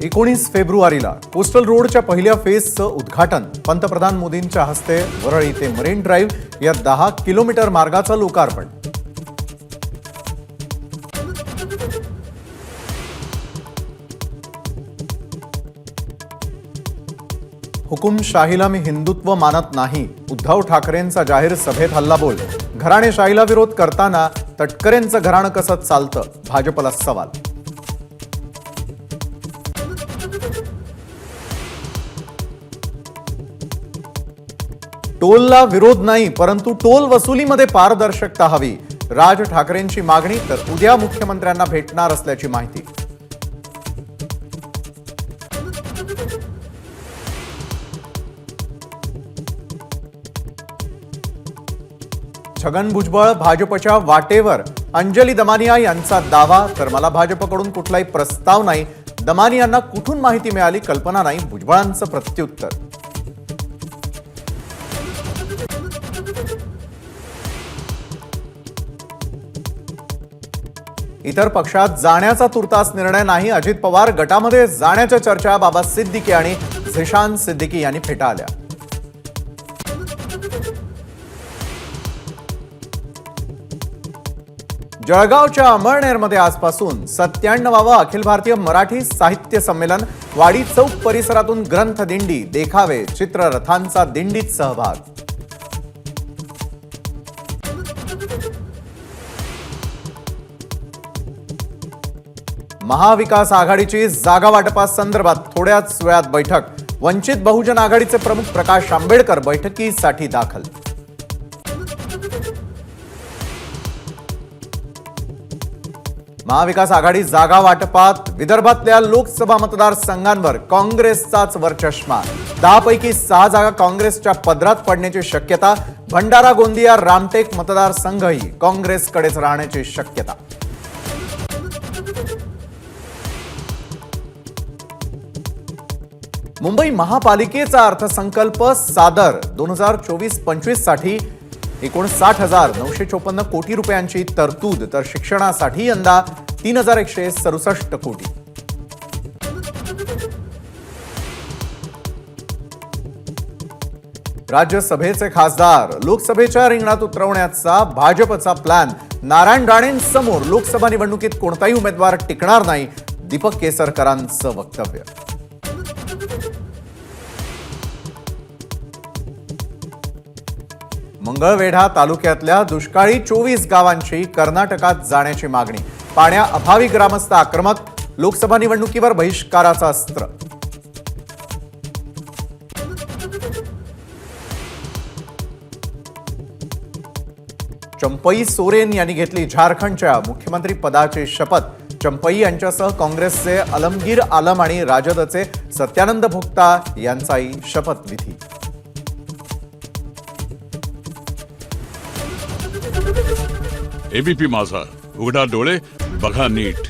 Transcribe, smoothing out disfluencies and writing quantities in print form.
एकोणीस फेब्रुवारीला कोस्टल रोडच्या पहिल्या फेजचं उद्घाटन पंतप्रधान मोदींच्या हस्ते वरळी ते मरीन ड्राईव्ह या 10 किलोमीटर मार्गाचं लोकार्पण. हुकुमशाहीला मी हिंदुत्व मानत नाही, उद्धव ठाकरेंचा जाहीर सभेत हल्लाबोल. घराणेशाहीला विरोध करताना तटकरेंचं घराणं कसं चालतं, भाजपला सवाल. टोलला विरोध नाही, परंतु टोल वसुलीमध्ये पारदर्शकता हवी. राज ठाकरेंची मागणी. तर उद्या मुख्यमंत्र्यांना भेटणार असल्याची माहिती. छगन भुजबळ भाजपच्या वाटेवर, अंजली दमानिया यांचा दावा. तर मला भाजपकडून कुठलाही प्रस्ताव नाही, दमानियांना कुठून माहिती मिळाली कल्पना नाही, भुजबळांचं प्रत्युत्तर. इतर पक्षात जाण्याचा तुर्तास निर्णय नाही, अजित पवार गटामध्ये जाण्याच्या चर्चा बाबा सिद्दीकी आणि झिशान सिद्दीकी यांनी फेटाळल्या. जळगावच्या अमळनेरमध्ये आजपासून 97वा अखिल भारतीय मराठी साहित्य संमेलन. वाडी चौक परिसरातून ग्रंथ दिंडी, देखावे, चित्ररथांचा दिंडीत सहभाग. महाविकास आघाडीची जागा वाटपासंदर्भात थोड्याच वेळात बैठक. वंचित बहुजन आघाडीचे प्रमुख प्रकाश आंबेडकर बैठकीसाठी दाखल. महाविकास आघाडी जागा वाटपात विदर्भातल्या लोकसभा मतदारसंघांवर काँग्रेसचाच वरचष्मा. 10 पैकी 6 जागा काँग्रेसच्या पदरात पडण्याची शक्यता. भंडारा, गोंदिया, रामटेक मतदारसंघही काँग्रेसकडेच राहण्याची शक्यता. मुंबई महापालिकेचा अर्थसंकल्प सादर. 2024-25 साठी 59,954 कोटी रुपयांची तरतूद. तर शिक्षणासाठी यंदा 3,167 कोटी. राज्यसभेचे खासदार लोकसभेच्या रिंगणात उतरवण्याचा भाजपचा प्लॅन. नारायण राणेंसमोर लोकसभा निवडणुकीत कोणताही उमेदवार टिकणार नाही, दीपक केसरकरांचं वक्तव्य. मंगळवेढा तालुक्यातल्या दुष्काळी 24 गावांची कर्नाटकात जाण्याची मागणी. पाण्याअभावी ग्रामस्थ आक्रमक. लोकसभा निवडणुकीवर बहिष्काराचं अस्त्र. चंपई सोरेन यांनी घेतली झारखंडच्या मुख्यमंत्री पदाची शपथ. चंपई यांच्यासह काँग्रेसचे अलमगीर आलम आणि राजदचे सत्यानंद भोक्ता यांचाही शपथविधी. एबीपी माझा, उघडा डोळे बघा नीट.